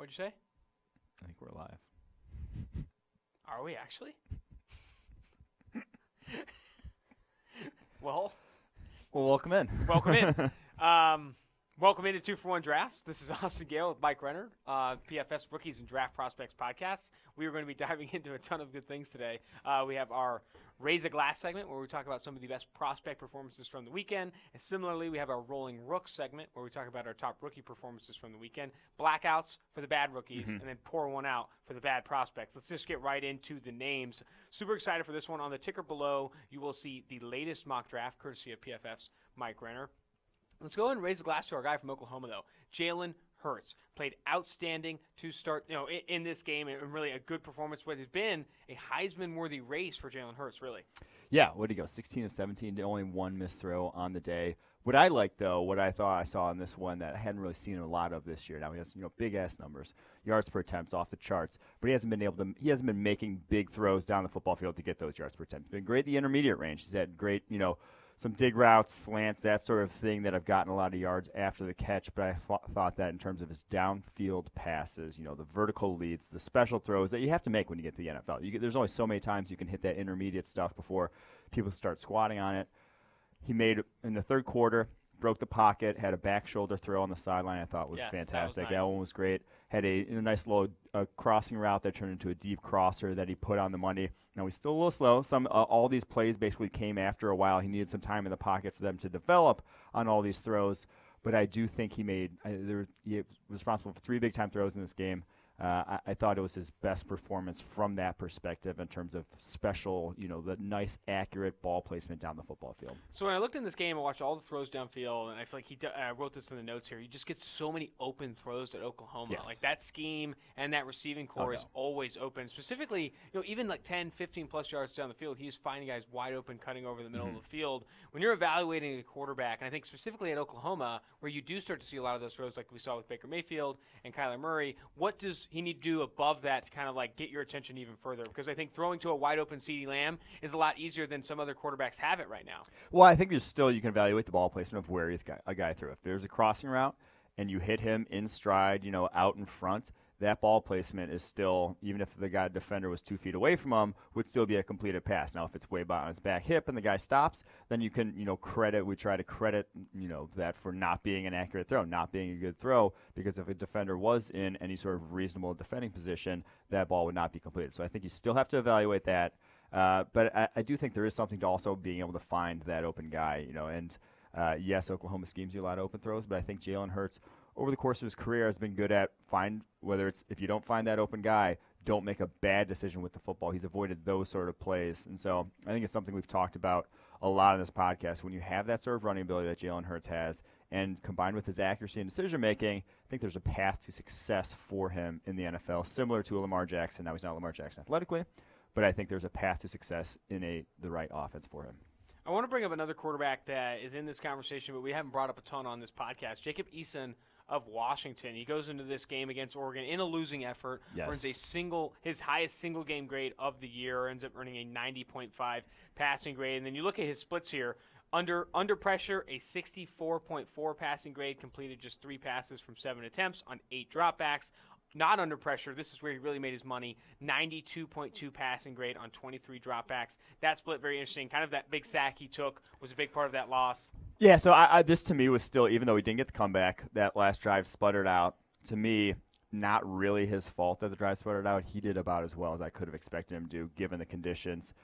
What'd you say? I think we're live. Are we actually? Well, welcome in. Welcome in. Welcome into 2 for 1 Drafts. This is Austin Gayle with Mike Renner, PFF's Rookies and Draft Prospects podcast. We are going to be diving into a ton of good things today. We have our Raise a Glass segment where we talk about some of the best prospect performances from the weekend. And similarly, we have our Rolling Rooks segment where we talk about our top rookie performances from the weekend. Blackouts for the bad rookies, and then pour one out for the bad prospects. Let's just get right into the names. Super excited for this one. On the ticker below, you will see the latest mock draft courtesy of PFF's Mike Renner. Let's go ahead and raise a glass to our guy from Oklahoma, though. Jalen Hurts played outstanding to start, in this game, and really a good performance. What has been a Heisman-worthy race for Jalen Hurts, really. Yeah, what did he go? 16 of 17, only one missed throw on the day. What I like, though, what I thought I saw in this one that I hadn't really seen a lot of this year. Now he has, big ass numbers, yards per attempt off the charts, but he hasn't been making big throws down the football field to get those yards per attempt. He's been great in the intermediate range. He's had great, some dig routes, slants, that sort of thing that have gotten a lot of yards after the catch. But I thought that in terms of his downfield passes, the vertical leads, the special throws that you have to make when you get to the NFL. There's only so many times you can hit that intermediate stuff before people start squatting on it. He made, in the third quarter, broke the pocket, had a back shoulder throw on the sideline I thought was fantastic. That one was great. Had a nice little crossing route that turned into a deep crosser that he put on the money. Now, he's still a little slow. All these plays basically came after a while. He needed some time in the pocket for them to develop on all these throws. But I do think he was responsible for 3 big-time throws in this game. I thought it was his best performance from that perspective in terms of special, the nice, accurate ball placement down the football field. So when I looked in this game, I watched all the throws downfield, and I feel like I wrote this in the notes here. You just get so many open throws at Oklahoma. Yes. Like that scheme and that receiving core is always open. Specifically, even like 10, 15-plus yards down the field, he's finding guys wide open, cutting over the middle of the field. When you're evaluating a quarterback, and I think specifically at Oklahoma, where you do start to see a lot of those throws like we saw with Baker Mayfield and Kyler Murray, what does he need to do above that to kind of like get your attention even further? Because I think throwing to a wide open CeeDee Lamb is a lot easier than some other quarterbacks have it right now. Well, I think you can evaluate the ball placement of where a guy threw. If there's a crossing route and you hit him in stride, out in front, that ball placement is still, even if the guy defender was 2 feet away from him, would still be a completed pass. Now, if it's way on his back hip and the guy stops, then you can, we try to credit, that for not being an accurate throw, not being a good throw, because if a defender was in any sort of reasonable defending position, that ball would not be completed. So I think you still have to evaluate that. But I do think there is something to also being able to find that open guy, and yes, Oklahoma schemes you a lot of open throws, but I think Jalen Hurts, over the course of his career, has been good at if you don't find that open guy, don't make a bad decision with the football. He's avoided those sort of plays. And so I think it's something we've talked about a lot in this podcast. When you have that sort of running ability that Jalen Hurts has, and combined with his accuracy and decision-making, I think there's a path to success for him in the NFL, similar to a Lamar Jackson. Now, he's not Lamar Jackson athletically, but I think there's a path to success in the right offense for him. I want to bring up another quarterback that is in this conversation, but we haven't brought up a ton on this podcast. Jacob Eason of Washington. He goes into this game against Oregon in a losing effort, earns his highest single game grade of the year, ends up earning a 90.5 passing grade. And then you look at his splits here. Under pressure, a 64.4 passing grade, completed just 3 passes from 7 attempts on 8 dropbacks. Not under pressure, this is where he really made his money, 92.2 passing grade on 23 dropbacks. That split, very interesting. Kind of that big sack he took was a big part of that loss. Yeah, so this to me was still, even though he didn't get the comeback, that last drive sputtered out. To me, not really his fault that the drive sputtered out. He did about as well as I could have expected him to do, given the conditions.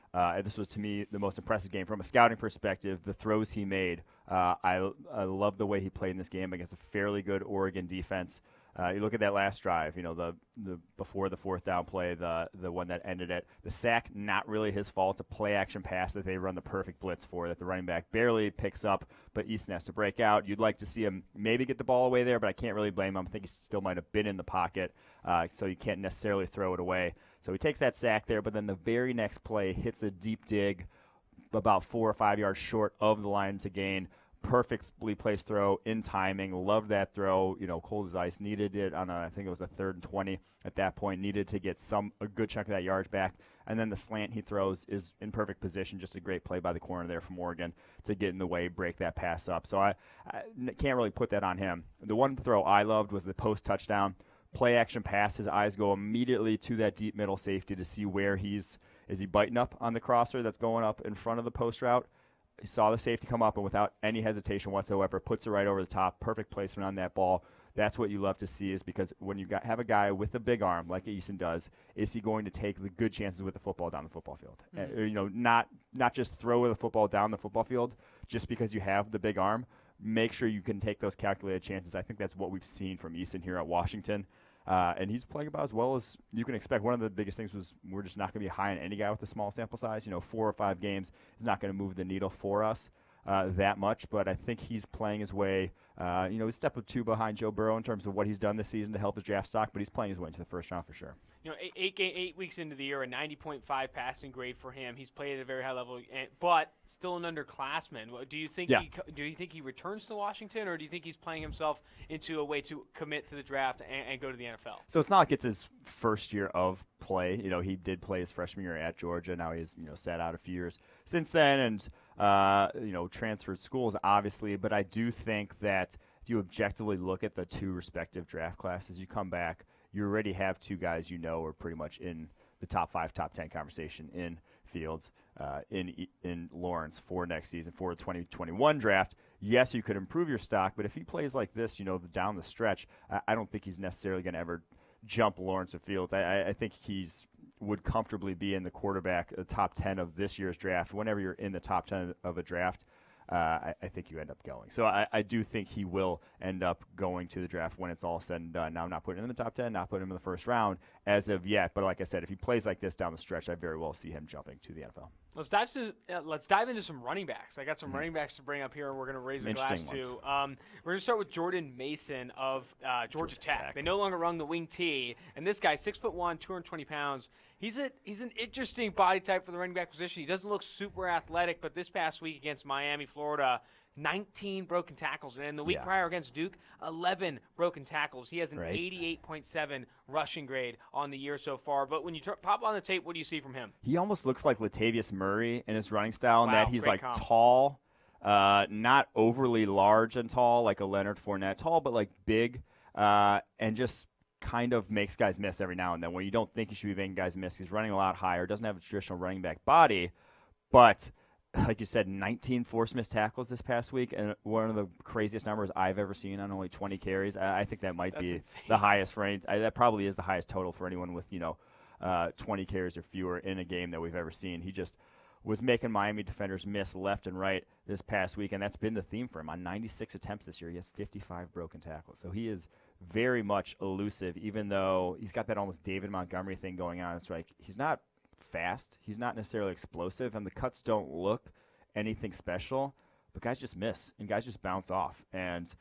This was, to me, the most impressive game. From a scouting perspective, the throws he made, I love the way he played in this game against a fairly good Oregon defense. You look at that last drive, the before the 4th down play, the one that ended it. The sack, not really his fault. It's a play-action pass that they run the perfect blitz for that the running back barely picks up, but Easton has to break out. You'd like to see him maybe get the ball away there, but I can't really blame him. I think he still might have been in the pocket, so you can't necessarily throw it away. So he takes that sack there, but then the very next play hits a deep dig about 4 or 5 yards short of the line to gain. Perfectly placed throw in timing. Loved that throw. Cold as ice. Needed it on I think it was a 3rd and 20 at that point. Needed to get a good chunk of that yards back. And then the slant he throws is in perfect position. Just a great play by the corner there from Oregon to get in the way, break that pass up. So I can't really put that on him. The one throw I loved was the post touchdown. play action pass, his eyes go immediately to that deep middle safety to see where is he biting up on the crosser that's going up in front of the post route. He saw the safety come up and without any hesitation whatsoever, puts it right over the top, perfect placement on that ball. That's what you love to see, is because when you have a guy with a big arm like Eason does, is he going to take the good chances with the football down the football field? Not just throw the football down the football field just because you have the big arm. Make sure you can take those calculated chances. I think that's what we've seen from Eason here at Washington. And he's playing about as well as you can expect. One of the biggest things was we're just not going to be high on any guy with a small sample size. 4 or 5 games is not going to move the needle for us that much. But I think he's playing his way. He's a step or two behind Joe Burrow in terms of what he's done this season to help his draft stock. But he's playing his way into the first round for sure. 8 weeks into the year, a 90.5 passing grade for him. He's played at a very high level, but still an underclassman. Do you think he returns to Washington, or do you think he's playing himself into a way to commit to the draft and go to the NFL? So it's not like it's his first year of play. He did play his freshman year at Georgia. Now he's sat out a few years since then, and transferred schools obviously. But I do think that if you objectively look at the two respective draft classes, you come back. You already have 2 guys are pretty much in the top 5, top 10 conversation in Fields, in Lawrence for next season, for the 2021 draft. Yes, you could improve your stock, but if he plays like this, down the stretch, I don't think he's necessarily going to ever jump Lawrence or Fields. I think would comfortably be in the quarterback, the top 10 of this year's draft. Whenever you're in the top 10 of a draft, I think you end up going. So I do think he will end up going to the draft when it's all said and done. Now, I'm not putting him in the top 10, not putting him in the first round as of yet. But like I said, if he plays like this down the stretch, I very well see him jumping to the NFL. Let's dive into some running backs. I got some running backs to bring up here, and we're going to raise a glass to. We're going to start with Jordan Mason of Georgia Tech. They no longer run the wing T, and this guy, 6'1", 220 pounds. He's an interesting body type for the running back position. He doesn't look super athletic, but this past week against Miami, Florida, 19 broken tackles. And in the week prior against Duke, 11 broken tackles. He has an 88.7 rushing grade on the year so far. But when you pop on the tape, what do you see from him? He almost looks like Latavius Murray in his running style, in that he's comp. Tall, not overly large and tall like a Leonard Fournette, tall but big, and just kind of makes guys miss every now and then. When you don't think he should be making guys miss, he's running a lot higher, doesn't have a traditional running back body, but like you said, 19 forced missed tackles this past week, and one of the craziest numbers I've ever seen on only 20 carries. I think that might be insane. The highest range. That probably is the highest total for anyone with 20 carries or fewer in a game that we've ever seen. He just was making Miami defenders miss left and right this past week, and that's been the theme for him. On 96 attempts this year, he has 55 broken tackles. So he is very much elusive, even though he's got that almost David Montgomery thing going on. It's he's not fast, he's not necessarily explosive, and the cuts don't look anything special, but guys just miss, and guys just bounce off. And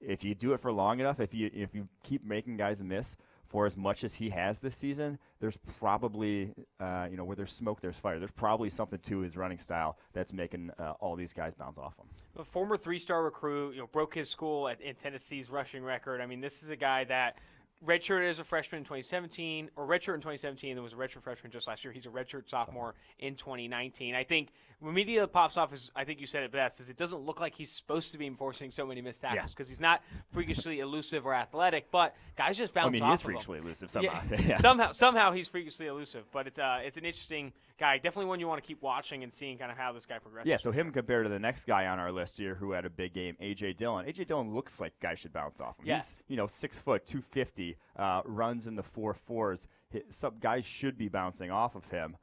if you do it for long enough, if you keep making guys miss for as much as he has this season, there's probably, where there's smoke, there's fire. There's probably something to his running style that's making all these guys bounce off him. A former 3-star recruit, broke his school in Tennessee's rushing record. I mean, this is a guy that redshirted as a freshman in 2017, or redshirt in 2017, and was a redshirt freshman just last year. He's a redshirt sophomore in 2019. I think when media pops off, I think you said it best, is it doesn't look like he's supposed to be enforcing so many missed tackles because he's not freakishly elusive or athletic, but guys just bounce off of him. He is freakishly elusive somehow. Yeah. Somehow he's freakishly elusive, but it's an interesting guy. Definitely one you want to keep watching and seeing kind of how this guy progresses. Yeah, so him compared to the next guy on our list here who had a big game, A.J. Dillon. A.J. Dillon looks like guys should bounce off him. Yes. He's 6 foot, 250, runs in the 4.4s. Some guys should be bouncing off of him.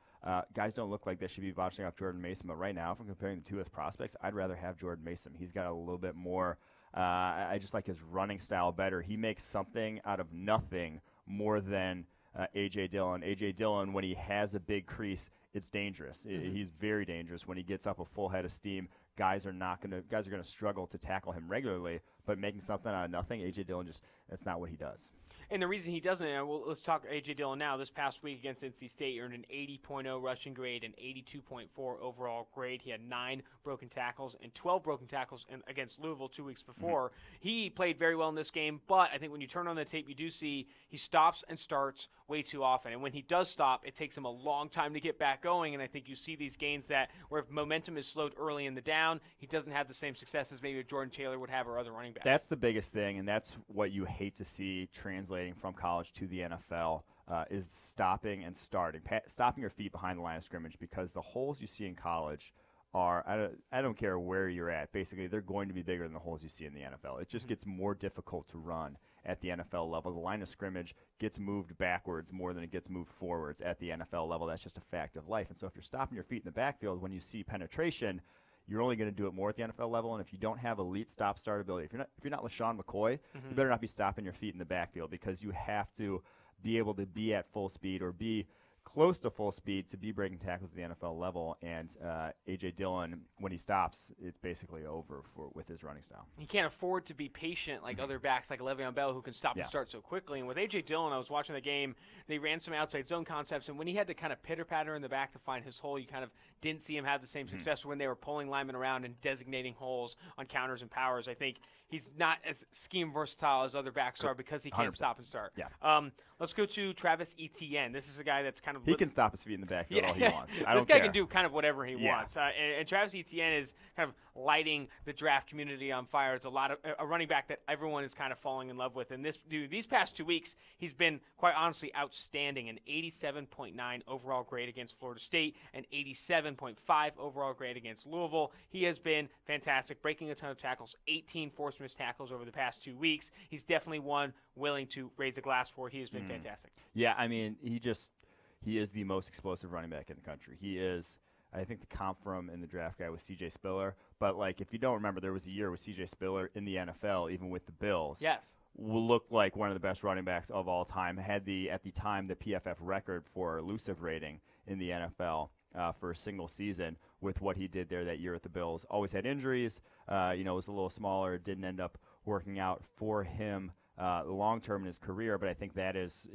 Guys don't look like they should be bouncing off Jordan Mason, but right now, if I'm comparing the two as prospects, I'd rather have Jordan Mason. He's got a little bit more. I just like his running style better. He makes something out of nothing more than A.J. Dillon. A.J. Dillon, when he has a big crease, it's dangerous. He's very dangerous. When he gets up a full head of steam, guys are going to struggle to tackle him regularly. But making something out of nothing, A.J. Dillon that's not what he does. And the reason he doesn't, let's talk A.J. Dillon now. This past week against NC State, he earned an 80.0 rushing grade and 82.4 overall grade. He had 9 broken tackles and 12 broken tackles against Louisville 2 weeks before. He played very well in this game, but I think when you turn on the tape, you do see he stops and starts way too often. And when he does stop, it takes him a long time to get back going. And I think you see these gains where if momentum is slowed early in the down, he doesn't have the same success as maybe Jordan Taylor would have or other running backs. That's the biggest thing, and that's what you hate to see translating from college to the NFL is stopping and starting, stopping your feet behind the line of scrimmage, because the holes you see in college are, I don't care where you're at, basically they're going to be bigger than the holes you see in the NFL. It just gets more difficult to run at the NFL level. The line of scrimmage gets moved backwards more than it gets moved forwards at the NFL level. That's just a fact of life. And so if you're stopping your feet in the backfield when you see penetration, you're only going to do it more at the NFL level. And if you don't have elite stop-start ability, if you're not LaShawn McCoy, you better not be stopping your feet in the backfield, because you have to be able to be at full speed or be close to full speed to be breaking tackles at the NFL level. And A.J. Dillon, when he stops, it's basically over with his running style. He can't afford to be patient like other backs like Le'Veon Bell, who can stop and start so quickly. And with A.J. Dillon, I was watching the game. They ran some outside zone concepts, and when he had to kind of pitter-patter in the back to find his hole, you kind of didn't see him have the same success when they were pulling linemen around and designating holes on counters and powers. I think he's not as scheme versatile as other backs are because he can't 100%. stop and start. Yeah. Let's go to Travis Etienne. This is a guy that's kind of He can stop his feet in the backfield all he wants. I this don't guy care. can do kind of whatever he wants. And Travis Etienne is kind of lighting the draft community on fire. It's a running back that everyone is kind of falling in love with. And these past 2 weeks, he's been quite honestly outstanding. An 87.9 overall grade against Florida State, an 87.5 overall grade against Louisville. He has been fantastic, breaking a ton of tackles, 18 forced missed tackles over the past 2 weeks. He's definitely one willing to raise a glass for. He has been fantastic. Yeah, I mean, he is the most explosive running back in the country. He is. I think the comp from in the draft guy was C.J. Spiller. But, like, if you don't remember, there was a year with C.J. Spiller in the NFL, even with the Bills. Yes. Looked like one of the best running backs of all time. Had at the time, the PFF record for elusive rating in the NFL for a single season with what he did there that year at the Bills. Always had injuries. Was a little smaller. Didn't end up working out for him long-term in his career. But I think that is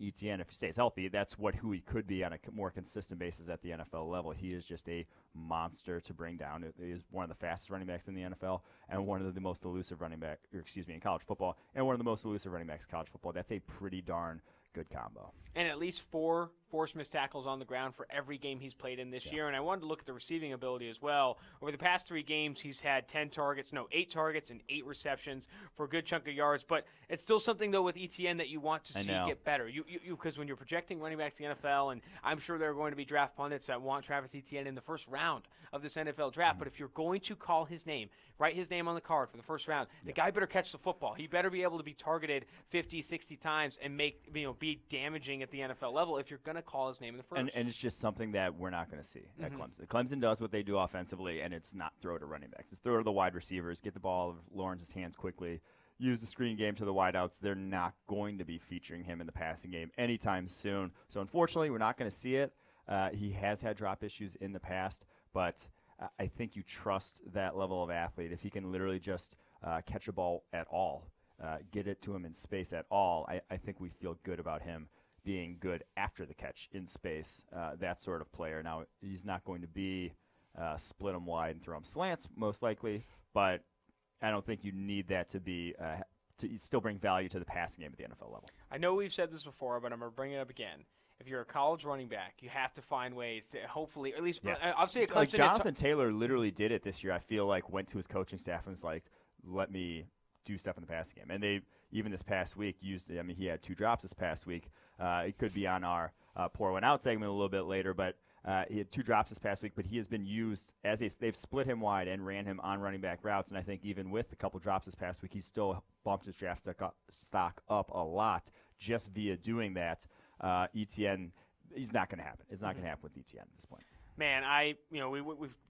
Etienne, if he stays healthy, that's who he could be on a more consistent basis at the NFL level. He is just a monster to bring down. He is one of the fastest running backs in the NFL and one of the most elusive in college football, and one of the most elusive running backs in college football. That's a pretty darn good combo. And at least 4 forced missed tackles on the ground for every game he's played in this year. And I wanted to look at the receiving ability as well. Over the past 3 games, he's had 8 targets and 8 receptions for a good chunk of yards. But it's still something, though, with Etienne that you want to see get better. Because when you're projecting running backs to the NFL, and I'm sure there are going to be draft pundits that want Travis Etienne in the first round of this NFL draft, but if you're going to call his name, write his name on the card for the first round, the guy better catch the football. He better be able to be targeted 50, 60 times and be damaging at the NFL level if you're going to call his name in the first. And it's just something that we're not going to see at Clemson. Clemson does what they do offensively, and it's not throw to running backs. It's throw to the wide receivers, get the ball out of Lawrence's hands quickly, use the screen game to the wideouts. They're not going to be featuring him in the passing game anytime soon. So, unfortunately, we're not going to see it. He has had drop issues in the past, but I think you trust that level of athlete. If he can literally just catch a ball at all, get it to him in space at all, I think we feel good about him being good after the catch in space, that sort of player. Now, he's not going to be split him wide and throw him slants, most likely, but I don't think you need that to be to still bring value to the passing game at the NFL level. I know we've said this before, but I'm going to bring it up again. If you're a college running back, you have to find ways to hopefully, at least, obviously at Clemson. Like Jonathan Taylor literally did it this year. I feel like went to his coaching staff and was like, let me do stuff in the passing game. And they, even this past week, he had 2 drops this past week. It could be on our Pour One Out segment a little bit later, but he had 2 drops this past week, but he has been used they've split him wide and ran him on running back routes. And I think even with a couple drops this past week, he still bumped his draft stock up a lot just via doing that. Etienne, he's not going to happen. It's not going to happen with Etienne at this point. Man, I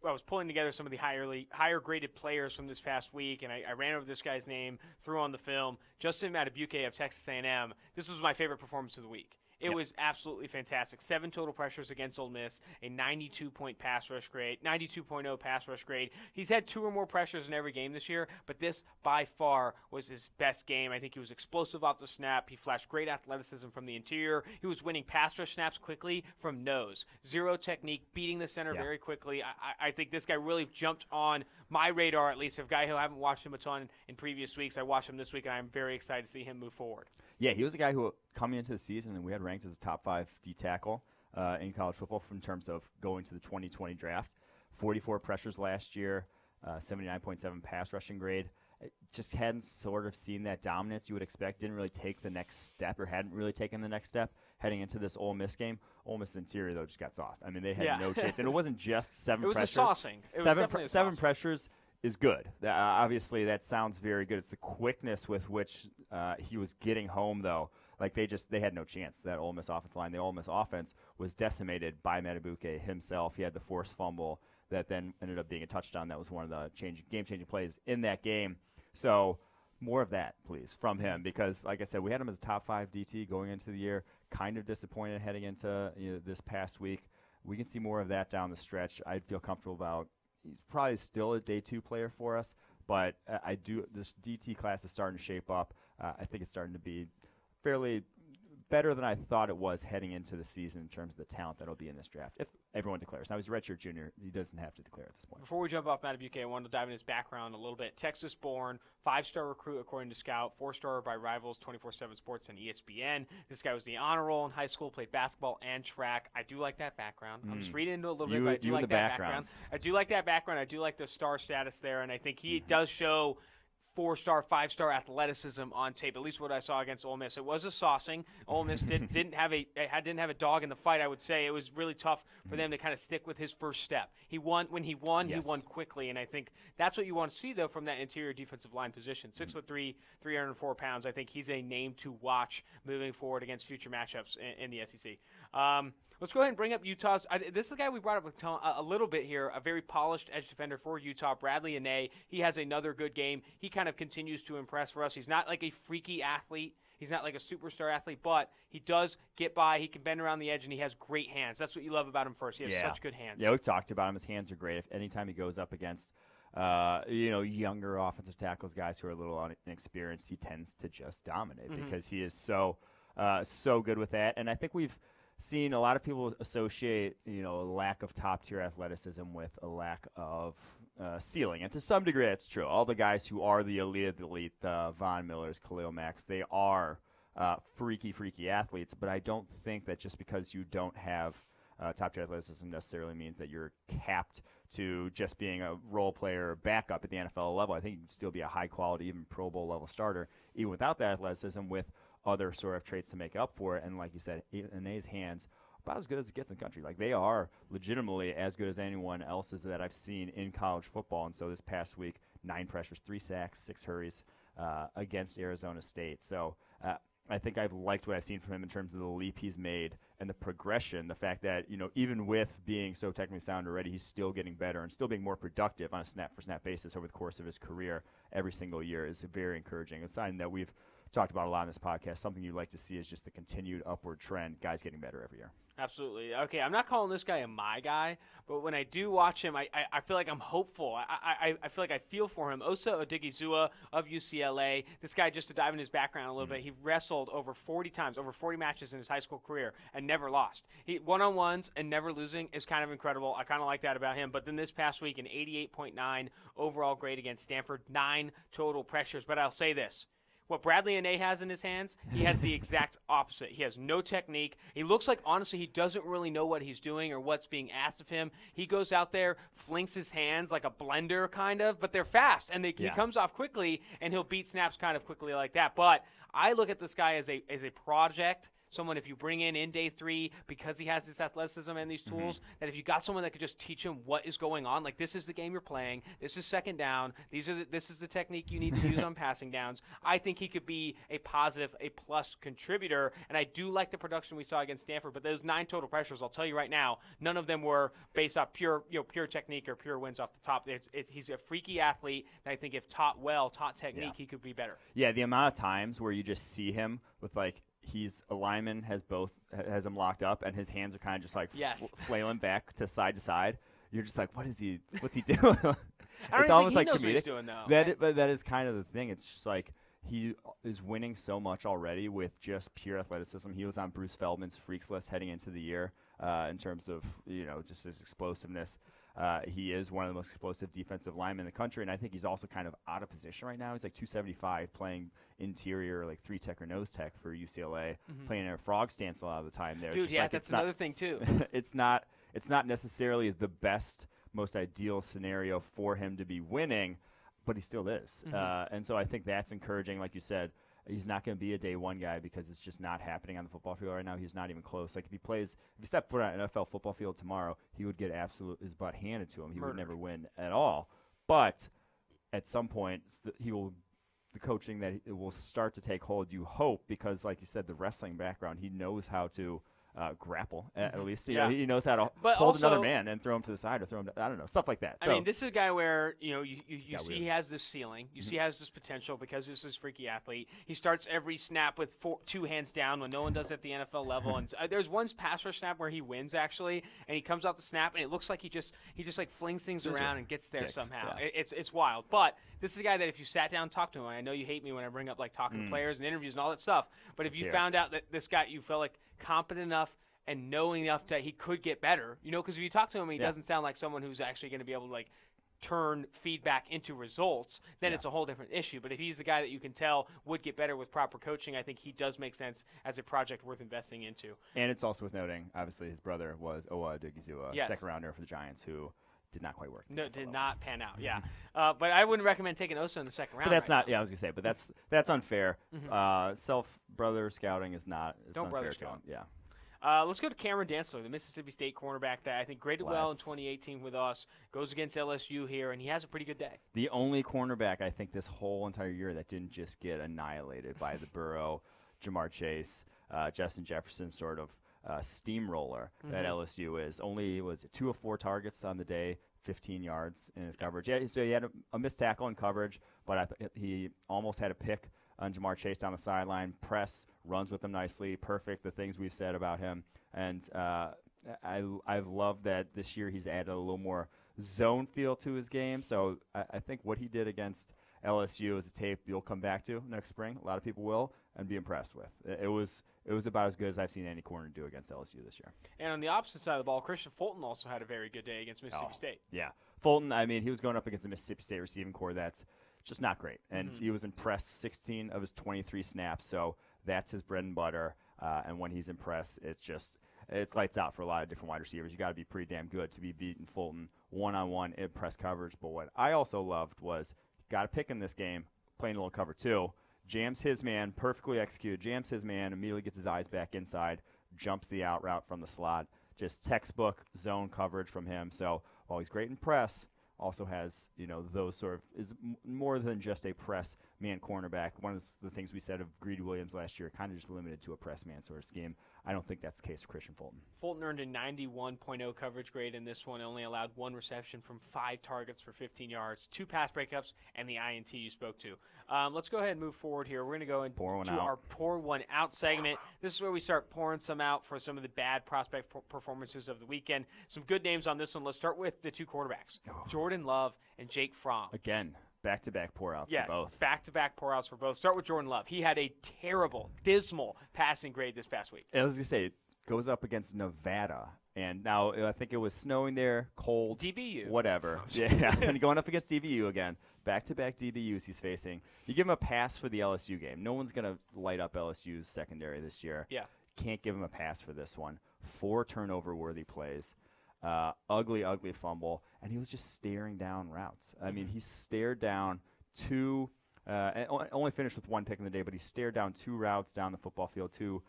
was pulling together some of the higher graded players from this past week, and I ran over this guy's name, threw on the film. Justin Madubuike of Texas A&M. This was my favorite performance of the week. It was absolutely fantastic. 7 total pressures against Ole Miss, a 92.0 pass rush grade. He's had 2 or more pressures in every game this year, but this by far was his best game. I think he was explosive off the snap. He flashed great athleticism from the interior. He was winning pass rush snaps quickly from nose. 0 technique, beating the center very quickly. I think this guy really jumped on my radar, at least, of a guy who I haven't watched him a ton in previous weeks. I watched him this week, and I'm very excited to see him move forward. Yeah, he was a guy who, coming into the season, and we had ranked as a top 5 D tackle in college football in terms of going to the 2020 draft. 44 pressures last year, 79.7 pass rushing grade. just hadn't sort of seen that dominance you would expect, didn't really take the next step or hadn't really taken the next step heading into this Ole Miss game. Ole Miss interior, though, just got sauced. I mean, they had no chance. And it wasn't just seven pressures. It was a saucing. It was definitely a seven saucing. pressures is good. Obviously, that sounds very good. It's the quickness with which he was getting home, though. Like, they had no chance. That Ole Miss offensive line, the Ole Miss offense, was decimated by Matabuke himself. He had the forced fumble that then ended up being a touchdown. That was one of the game-changing plays in that game. So more of that, please, from him, because, like I said, we had him as a top 5 DT going into the year. Kind of disappointed heading into this past week. We can see more of that down the stretch. I'd feel comfortable about. He's probably still a day 2 player for us, but this DT class is starting to shape up. I think it's starting to be fairly better than I thought it was heading into the season in terms of the talent that'll be in this draft, if everyone declares. Now, he's a redshirt junior. He doesn't have to declare at this point. Before we jump off Matabuke, I wanted to dive into his background a little bit. Texas-born, 5-star recruit according to Scout, 4-star by Rivals, 24/7 Sports, and ESPN. This guy was the honor roll in high school, played basketball and track. I do like that background. I'm just reading into it a little bit, but I do like that background. I do like that background. I do like the star status there, and I think he does show 4-star, 5-star athleticism on tape. At least what I saw against Ole Miss. It was a saucing. Ole Miss didn't have a dog in the fight. I would say it was really tough for them to kind of stick with his first step. He won He won quickly, and I think that's what you want to see though from that interior defensive line position. 6'3", 304 pounds. I think he's a name to watch moving forward against future matchups in the SEC. Let's go ahead and bring up Utah's. This is the guy we brought up a little bit here, a very polished edge defender for Utah, Bradley Anae. He has another good game. He kind of continues to impress for us. He's not like a freaky athlete. He's not like a superstar athlete, but he does get by. He can bend around the edge, and he has great hands. That's what you love about him first. He has such good hands. Yeah, we've talked about him. His hands are great. If anytime he goes up against younger offensive tackles, guys who are a little inexperienced, he tends to just dominate because he is so good with that. And I think we've seen a lot of people associate, a lack of top-tier athleticism with a lack of ceiling. And to some degree, that's true. All the guys who are the elite, Von Millers, Khalil Macks, they are freaky athletes. But I don't think that just because you don't have top-tier athleticism necessarily means that you're capped to just being a role player or backup at the NFL level. I think you can still be a high-quality, even Pro Bowl level starter, even without that athleticism, with other sort of traits to make up for it. And like you said, Anae's hands about as good as it gets in the country. Like, they are legitimately as good as anyone else's that I've seen in college football. And so this past week, 9 pressures, 3 sacks, 6 hurries against Arizona State. So I think I've liked what I've seen from him in terms of the leap he's made and the progression, the fact that, even with being so technically sound already, he's still getting better and still being more productive on a snap-for-snap basis over the course of his career every single year is very encouraging. It's something that we've talked about a lot in this podcast. Something you'd like to see is just the continued upward trend, guys getting better every year. Absolutely. Okay, I'm not calling this guy a my guy, but when I do watch him, I feel like I'm hopeful. I feel like I feel for him. Osa Odigizua of UCLA, this guy, just to dive in his background a little bit, he wrestled over 40 times, over 40 matches in his high school career, and never lost. One-on-ones and never losing is kind of incredible. I kind of like that about him. But then this past week, an 88.9 overall grade against Stanford, 9 total pressures. But I'll say this. What Bradley Anae has in his hands, he has the exact opposite. He has no technique. He looks like, honestly, he doesn't really know what he's doing or what's being asked of him. He goes out there, flings his hands like a blender, kind of, but they're fast, and he comes off quickly, and he'll beat snaps kind of quickly like that. But I look at this guy as a project. Someone, if you bring in day 3, because he has this athleticism and these tools, that if you got someone that could just teach him what is going on, like, this is the game you're playing, this is second down, this is the technique you need to use on passing downs, I think he could be a positive, a plus contributor. And I do like the production we saw against Stanford, but those 9 total pressures, I'll tell you right now, none of them were based off pure technique or pure wins off the top. He's a freaky athlete that I think if taught technique, he could be better. Yeah, the amount of times where you just see him with, like, he's a lineman, has him locked up, and his hands are kind of just like flailing back to side. You're just like, what's he doing? It's almost like comedic. What he's doing, though. But that is kind of the thing. It's just like he is winning so much already with just pure athleticism. He was on Bruce Feldman's Freaks list heading into the year in terms of just his explosiveness. He is one of the most explosive defensive linemen in the country, and I think he's also kind of out of position right now. He's like 275, playing interior, like 3-tech or nose tech for UCLA, playing in a frog stance a lot of the time there. Dude, that's another thing too. It's not necessarily the best, most ideal scenario for him to be winning, but he still is. And so I think that's encouraging. Like you said, he's not going to be a day one guy because it's just not happening on the football field right now. He's not even close. Like if he stepped foot on an NFL football field tomorrow, he would get his butt handed to him. He would never win at all. But at some point, the coaching that it will start to take hold, you hope, because like you said, the wrestling background, he knows how to grapple, at least. You know, he knows how to hold another man and throw him to the side or throw him, I don't know, stuff like that. I mean, this is a guy where, you see he has this ceiling. You see he has this potential because this is a freaky athlete. He starts every snap with 2 hands down when no one does at the NFL level. And there's one pass rush snap where he wins, actually, and he comes out the snap, and it looks like he just like flings things around and gets there somehow. Yeah. It's wild. But this is a guy that if you sat down and talked to him, I know you hate me when I bring up, like, talking to players and interviews and all that stuff, but if you found out that this guy, you felt like competent enough and knowing enough that he could get better, because if you talk to him, he doesn't sound like someone who's actually going to be able to, like, turn feedback into results, then it's a whole different issue. But if he's the guy that you can tell would get better with proper coaching, I think he does make sense as a project worth investing into. And it's also worth noting, obviously, his brother was Owa Odighizuwa, second rounder for the Giants, who did not quite work. No, did not pan out. Yeah, but I wouldn't recommend taking Osa in the second round. But that's not. Yeah, I was gonna say, but that's unfair. Self-brother scouting is not. It's unfair to him. Yeah. Let's go to Cameron Dantzler, the Mississippi State cornerback that I think graded well in 2018 with us, goes against LSU here, and he has a pretty good day. The only cornerback I think this whole entire year that didn't just get annihilated by the Burrow, Jamar Chase, Justin Jefferson sort of steamroller that LSU is. Only was it 2 of 4 targets on the day, 15 yards in his coverage. Yeah, so he had a missed tackle in coverage, but he almost had a pick on Jamar Chase down the sideline. Press, runs with him nicely, perfect, the things we've said about him. And I've loved that this year he's added a little more zone feel to his game. So I think what he did against LSU is a tape you'll come back to next spring. A lot of people will, and be impressed with. It was about as good as I've seen any corner do against LSU this year. And on the opposite side of the ball, Christian Fulton also had a very good day against Mississippi State. Yeah. Fulton, I mean, he was going up against the Mississippi State receiving corps that's just not great. And he was impressed 16 of his 23 snaps, so that's his bread and butter. And when he's impressed, it's lights out for a lot of different wide receivers. You got to be pretty damn good to be beating Fulton one-on-one in press coverage. But what I also loved was got a pick in this game, playing a little cover 2, jams his man, perfectly executed, jams his man, immediately gets his eyes back inside, jumps the out route from the slot. Just textbook zone coverage from him. So while he's great in press, also has, those sort of is more than just a press man cornerback. One of the things we said of Greedy Williams last year, kind of just limited to a press man sort of scheme. I don't think that's the case for Christian Fulton. Fulton earned a 91.0 coverage grade in this one, only allowed 1 reception from 5 targets for 15 yards, 2 pass breakups, and the INT you spoke to. Let's go ahead and move forward here. We're going to go into our Pour One Out segment. This is where we start pouring some out for some of the bad prospect performances of the weekend. Some good names on this one. Let's start with the 2 quarterbacks, Jordan Love and Jake Fromm. Again, back-to-back pour-outs for both. Yes, back-to-back pour-outs for both. Start with Jordan Love. He had a terrible, dismal passing grade this past week. I was going to say, goes up against Nevada, and now I think it was snowing there, cold. DBU. Whatever. Yeah, and going up against DBU again. Back-to-back DBUs he's facing. You give him a pass for the LSU game. No one's going to light up LSU's secondary this year. Yeah. Can't give him a pass for this one. 4 turnover-worthy plays. Ugly fumble, and he was just staring down routes. I mean, he stared down 2, only finished with 1 pick in the day, but he stared down 2 routes down the football field, 2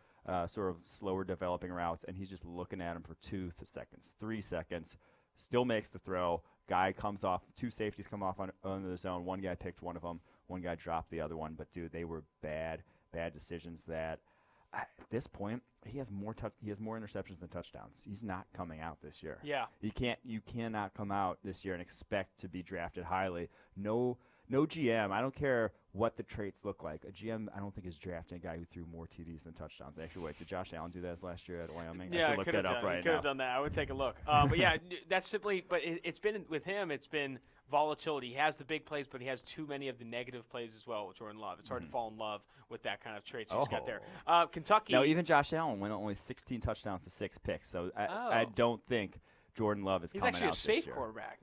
sort of slower developing routes, and he's just looking at him for 2 seconds, 3 seconds, still makes the throw. Guy comes off, 2 safeties come off on the zone. One guy picked one of them, one guy dropped the other one, but dude, they were bad decisions that at this point, he has more interceptions than touchdowns. He's not coming out this year. Yeah. You cannot come out this year and expect to be drafted highly. No GM, I don't care what the traits look like. A GM, I don't think, is drafting a guy who threw more TDs than touchdowns. Actually, wait, did Josh Allen do that last year at Wyoming? Yeah, I should look that up right now. Could have done that. I would take a look. But yeah, that's simply. But it's been with him. It's been volatility. He has the big plays, but he has too many of the negative plays as well with Jordan Love. It's hard to fall in love with that kind of traits he's got there. Kentucky. No, even Josh Allen went only 16 touchdowns to 6 picks. So I don't think Jordan Love is coming out this year. He's actually a safe quarterback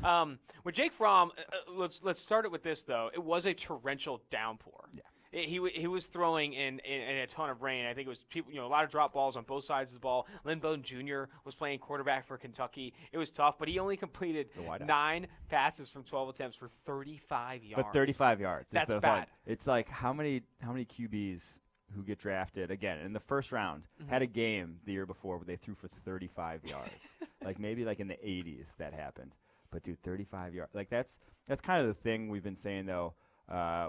now. With Jake Fromm, let's start it with this, though. It was a torrential downpour. Yeah. He was throwing in a ton of rain. I think it was people, a lot of drop balls on both sides of the ball. Lynn Bowden Jr. was playing quarterback for Kentucky. It was tough, but he only completed 9 passes from 12 attempts for 35 yards. But 35 yards. That's bad. It's like how many QBs who get drafted again in the first round had a game the year before where they threw for 35 yards. Like maybe like in the 80s that happened. But dude, 35 yards. Like that's kind of the thing we've been saying though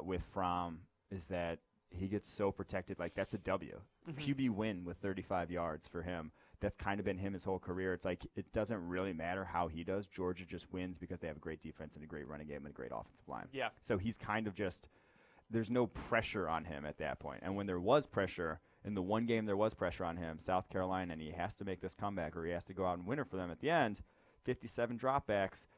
with Fromm. Is that he gets so protected. Like, that's a W. QB win with 35 yards for him. That's kind of been him his whole career. It's like it doesn't really matter how he does. Georgia just wins because they have a great defense and a great running game and a great offensive line. Yeah. So he's kind of just – there's no pressure on him at that point. And when there was pressure, in the one game there was pressure on him, South Carolina, and he has to make this comeback or he has to go out and win it for them at the end, 57 dropbacks –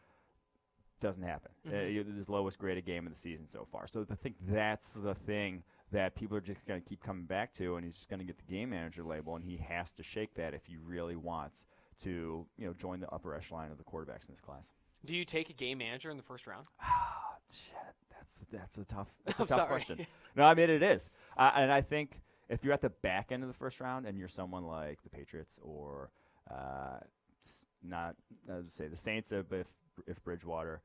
doesn't happen. His lowest graded game of the season so far. So I think that's the thing that people are just going to keep coming back to, and he's just going to get the game manager label, and he has to shake that if he really wants to, join the upper echelon of the quarterbacks in this class. Do you take a game manager in the first round? Shit, that's a tough question. No, I mean it is, and I think if you're at the back end of the first round and you're someone like the Patriots or not, I would say the Saints, if Bridgewater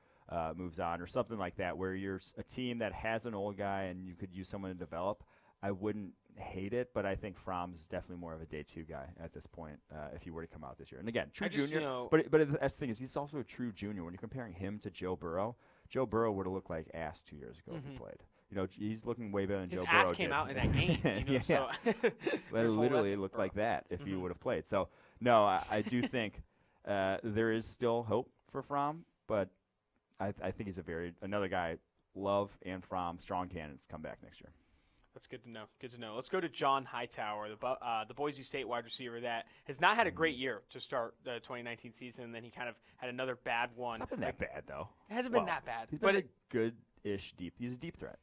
moves on or something like that, where you're a team that has an old guy and you could use someone to develop, I wouldn't hate it, but I think Fromm's definitely more of a day 2 guy at this point if he were to come out this year. And again, true junior, but that's the thing is he's also a true junior. When you're comparing him to Joe Burrow would have looked like ass 2 years ago if he played. He's looking way better than Joe Burrow did. His ass came out in that game. So but it literally looked like that if he would have played. So, no, I do think there is still hope for Fromm, but I think he's another guy. Love and Fromm, strong candidates, come back next year. That's good to know. Good to know. Let's go to John Hightower, the Boise State wide receiver that has not had a great year to start the 2019 season, and then he kind of had another bad one. It's not been that bad, though. It hasn't been that bad. He's been a good-ish deep. He's a deep threat.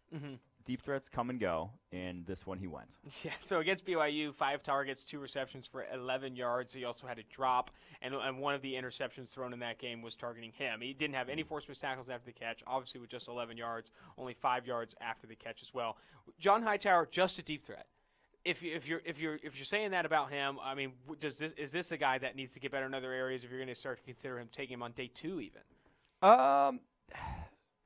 Deep threats come and go, and this one he went. Yeah, so against BYU, 5 targets, 2 receptions for 11 yards. He also had a drop, and one of the interceptions thrown in that game was targeting him. He didn't have any forced missed tackles after the catch, obviously with just 11 yards, only 5 yards after the catch as well. John Hightower, just a deep threat. If you're saying that about him, I mean, is this a guy that needs to get better in other areas if you're going to start to consider him taking him on day 2 even?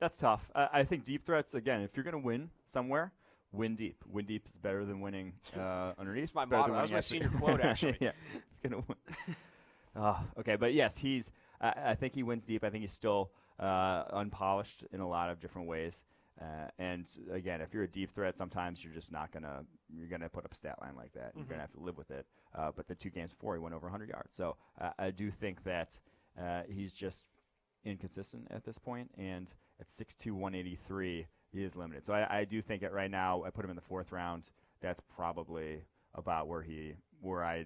That's tough. I think deep threats, again, if you're going to win somewhere, win deep. Win deep is better than winning underneath. That's my motto. That was my senior quote, actually. Yeah. Gonna win. Okay, but yes, I think he wins deep. I think he's still unpolished in a lot of different ways. And, again, if you're a deep threat, sometimes you're just not going to – you're going to put up a stat line like that. You're going to have to live with it. But the 2 games before, he went over 100 yards. So I do think that he's just inconsistent at this point, and at 6'2", 183, he is limited. So I do think that right now, I put him in the 4th round. That's probably about where I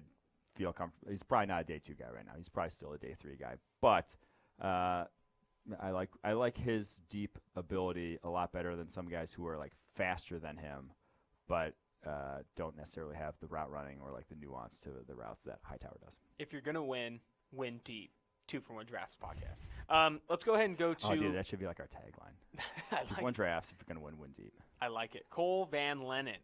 feel comfortable. He's probably not a day 2 guy right now. He's probably still a day 3 guy. But I like his deep ability a lot better than some guys who are like faster than him, but don't necessarily have the route running or like the nuance to the routes that Hightower does. If you're gonna win deep. 2 for 1 Drafts podcast. Let's go ahead and go to. Oh, dude, that should be like our tagline. 2 for 1 Drafts. If you're gonna win deep. I like it. Cole Van Lannon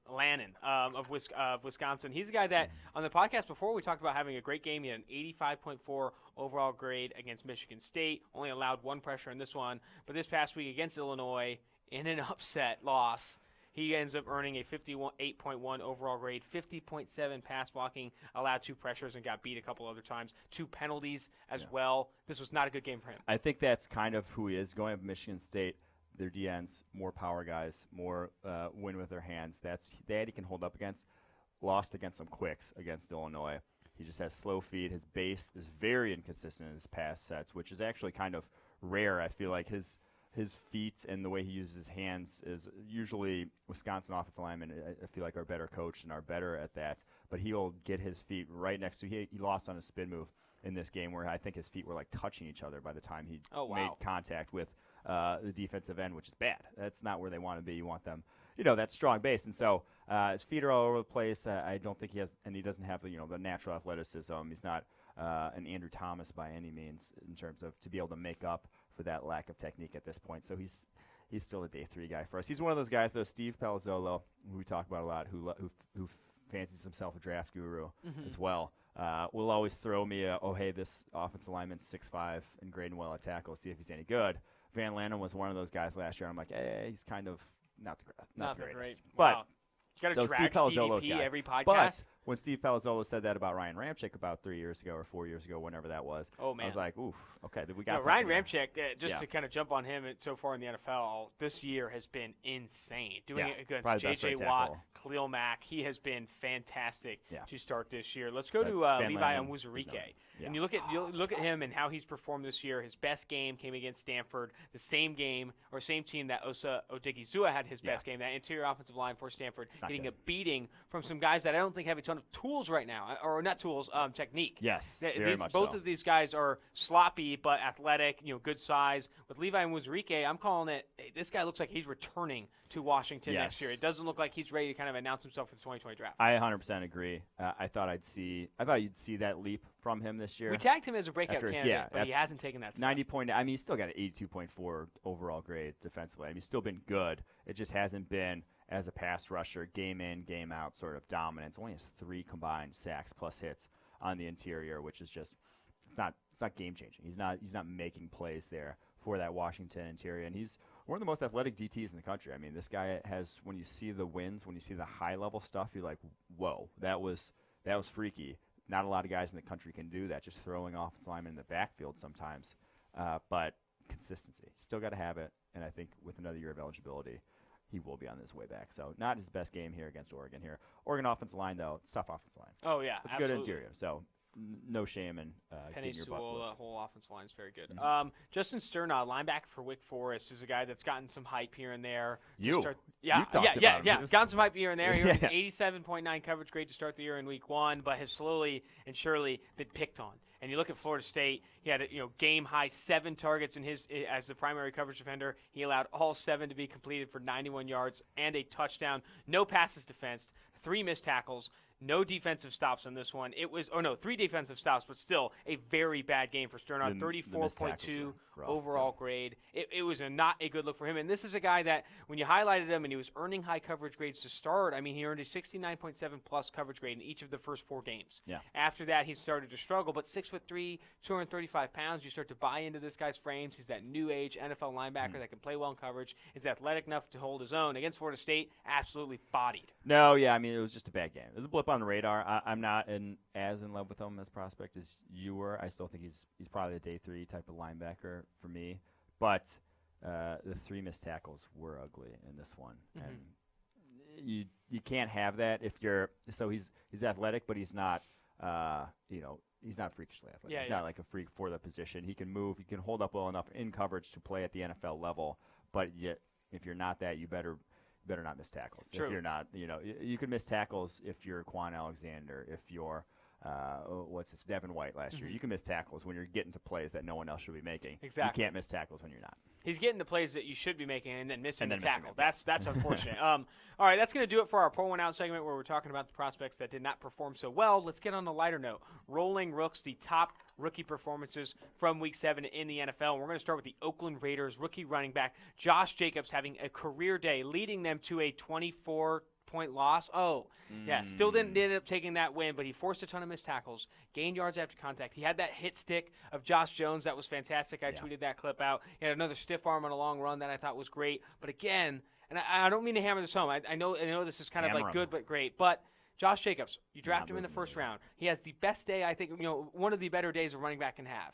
of Wisconsin. He's a guy that on the podcast before we talked about having a great game. He had an 85.4 overall grade against Michigan State. Only allowed 1 pressure in this one, but this past week against Illinois in an upset loss, he ends up earning a 58.1 overall grade, 50.7 pass blocking, allowed 2 pressures and got beat a couple other times, 2 penalties as well. This was not a good game for him. I think that's kind of who he is. Going up Michigan State, their DNs, more power guys, more win with their hands. That's that he can hold up against. Lost against some quicks against Illinois. He just has slow feet. His base is very inconsistent in his pass sets, which is actually kind of rare. I feel like his feet and the way he uses his hands is usually Wisconsin offensive linemen, I feel like, are better coached and are better at that. But he'll get his feet right next to – he lost on a spin move in this game where I think his feet were like touching each other by the time he made contact with the defensive end, which is bad. That's not where they want to be. You want them – that strong base. And so his feet are all over the place. I don't think he has – and he doesn't have the natural athleticism. He's not an Andrew Thomas by any means in terms of to be able to make up for that lack of technique at this point. So he's still a day 3 guy for us. He's one of those guys, though, Steve Palazzolo, who we talk about a lot, who fancies himself a draft guru as well. Will always throw me hey, this offensive lineman's 6'5" and grading well at tackle, see if he's any good. Van Lannon was one of those guys last year. I'm like, hey, he's kind of not the greatest. Great. But Wow. You so Steve Palazzolo's guy. every podcast. But when Steve Palazzolo said that about Ryan Ramczyk about 3 years ago or 4 years ago, whenever that was, oh, man. I was like, oof, okay, we got Ryan something Ramczyk, to kind of jump on him so far in the NFL, this year has been insane. Doing it against J.J. Watt, Khalil Mack, he has been fantastic to start this year. Let's go to Levi Onwuzurike. And you look at him and how he's performed this year. His best game came against Stanford, the same game or same team that Osa Odigizua had his best game, that interior offensive line for Stanford, getting a beating from some guys that I don't think have a ton of tools right now, or not tools, technique. Yes, both of these guys are sloppy but athletic, good size. With Levi Onwuzurike, I'm calling it, this guy looks like he's returning to Washington next year. It doesn't look like he's ready to kind of announce himself for the 2020 draft. I 100% agree. I thought you'd see that leap from him this year. We tagged him as a breakout candidate, but he hasn't taken that step. 90 point. I mean, he's still got an 82.4 overall grade defensively. I mean, he's still been good. It just hasn't been as a pass rusher, game in, game out sort of dominance. Only has 3 combined sacks plus hits on the interior, which is just it's not game changing. He's not making plays there for that Washington interior, and he's one of the most athletic DTs in the country. I mean, this guy has, when you see the wins, when you see the high level stuff, you're like, whoa, that was freaky. Not a lot of guys in the country can do that, just throwing offensive linemen in the backfield sometimes. But consistency, still got to have it, and I think with another year of eligibility, he will be on his way back. So not his best game here against Oregon here. Oregon offensive line, though, it's tough offensive line. Oh, yeah, it's a good interior. So no shame in getting your butt Sewell, the whole offensive line is very good. Mm-hmm. Justin Sternad, linebacker for Wake Forest, is a guy that's gotten some hype here and there. Gotten some hype here and there. He earned an 87.9 coverage grade to start the year in week 1, but has slowly and surely been picked on. And you look at Florida State, he had game high 7 targets in his as the primary coverage defender. He allowed all 7 to be completed for 91 yards and a touchdown. No passes defensed, 3 missed tackles. No defensive stops on this one. 3 defensive stops, but still a very bad game for Sternad. 34.2 overall grade. It was not a good look for him. And this is a guy that, when you highlighted him and he was earning high coverage grades to start, I mean, he earned a 69.7 plus coverage grade in each of the first 4 games. Yeah. After that, he started to struggle. But 6'3", 235 pounds, you start to buy into this guy's frames. He's that new age NFL linebacker that can play well in coverage, is athletic enough to hold his own. Against Florida State, absolutely bodied. No, yeah, I mean, it was just a bad game. It was a blip on the radar. I'm not as in love with him as prospect as you were. I still think he's probably a day 3 type of linebacker for me. But the 3 missed tackles were ugly in this one, and you can't have that if you're. So he's athletic, but he's not. He's not freakishly athletic. He's not like a freak for the position. He can move. He can hold up well enough in coverage to play at the NFL level. But yet, if you're not that, you better not miss tackles. True. If you're not, you can miss tackles if you're Quan Alexander, if you're Devin White last year. You can miss tackles when you're getting to plays that no one else should be making. Exactly. You can't miss tackles when you're not. He's getting to plays that you should be making and then missing the tackle. That's unfortunate. All right, that's going to do it for our Pour One Out segment, where we're talking about the prospects that did not perform so well. Let's get on a lighter note. Rolling Rooks, the top rookie performances from Week 7 in the NFL. We're going to start with the Oakland Raiders rookie running back Josh Jacobs having a career day, leading them to a 24-point loss. Still didn't end up taking that win, but he forced a ton of missed tackles, gained yards after contact. He had that hit stick of Josh Jones that was fantastic. I tweeted that clip out. He had another stiff arm on a long run that I thought was great. But again, and I don't mean to hammer this home. I know this is kind of like good but great, but Josh Jacobs, you draft him in the first round. He has the best day, I think, one of the better days a running back can have.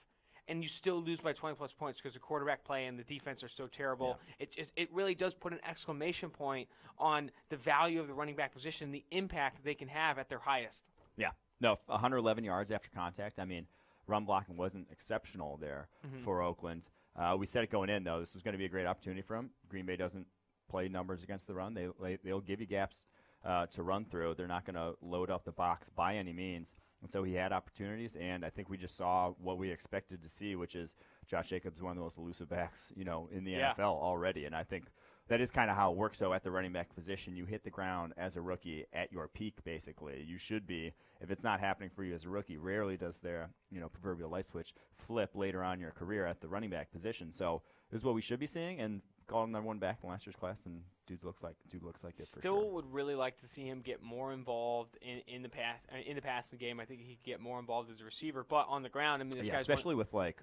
And you still lose by 20-plus points because the quarterback play and the defense are so terrible. Yeah. It really does put an exclamation point on the value of the running back position, the impact they can have at their highest. Yeah. No, 111 yards after contact. I mean, run blocking wasn't exceptional there for Oakland. We said it going in, though. This was going to be a great opportunity for him. Green Bay doesn't play numbers against the run. They'll give you gaps to run through. They're not going to load up the box by any means. And so he had opportunities, and I think we just saw what we expected to see, which is Josh Jacobs, one of the most elusive backs, in the NFL already. And I think that is kind of how it works, though, at the running back position. You hit the ground as a rookie at your peak, basically. You should be. If it's not happening for you as a rookie, rarely does their proverbial light switch flip later on in your career at the running back position. So this is what we should be seeing, and called him number one back in last year's class, and dude looks like it for sure. Still would really like to see him get more involved in the passing game. I think he could get more involved as a receiver, but on the ground, I mean, this guy's especially with like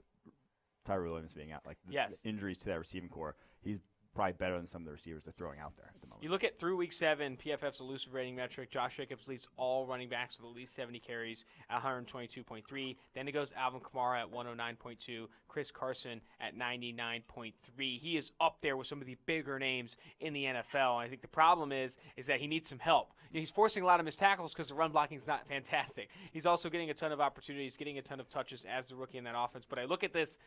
Tyree Williams being out, like the injuries to that receiving core, he's probably better than some of the receivers they're throwing out there at the moment. You look at through week 7, PFF's elusive rating metric, Josh Jacobs leads all running backs with at least 70 carries at 122.3. Then it goes Alvin Kamara at 109.2, Chris Carson at 99.3. He is up there with some of the bigger names in the NFL. I think the problem is that he needs some help. He's forcing a lot of missed tackles because the run blocking is not fantastic. He's also getting a ton of opportunities, getting a ton of touches as the rookie in that offense. But I look at this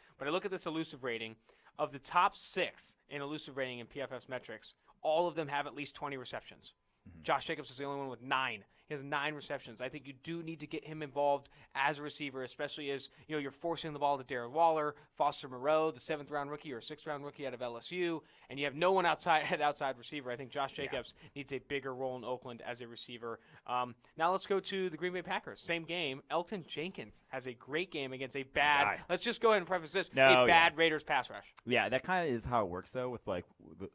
elusive rating. Of the top 6 in elusive rating in PFF's metrics, all of them have at least 20 receptions. Mm-hmm. Josh Jacobs is the only one with 9. He has 9 receptions. I think you do need to get him involved as a receiver, especially as you're forcing the ball to Darren Waller, Foster Moreau, the 7th-round rookie or 6th-round rookie out of LSU, and you have no one outside receiver. I think Josh Jacobs needs a bigger role in Oakland as a receiver. Now let's go to the Green Bay Packers. Same game. Elgton Jenkins has a great game against a bad. Let's just go ahead and preface this: bad Raiders pass rush. Yeah, that kind of is how it works though. With like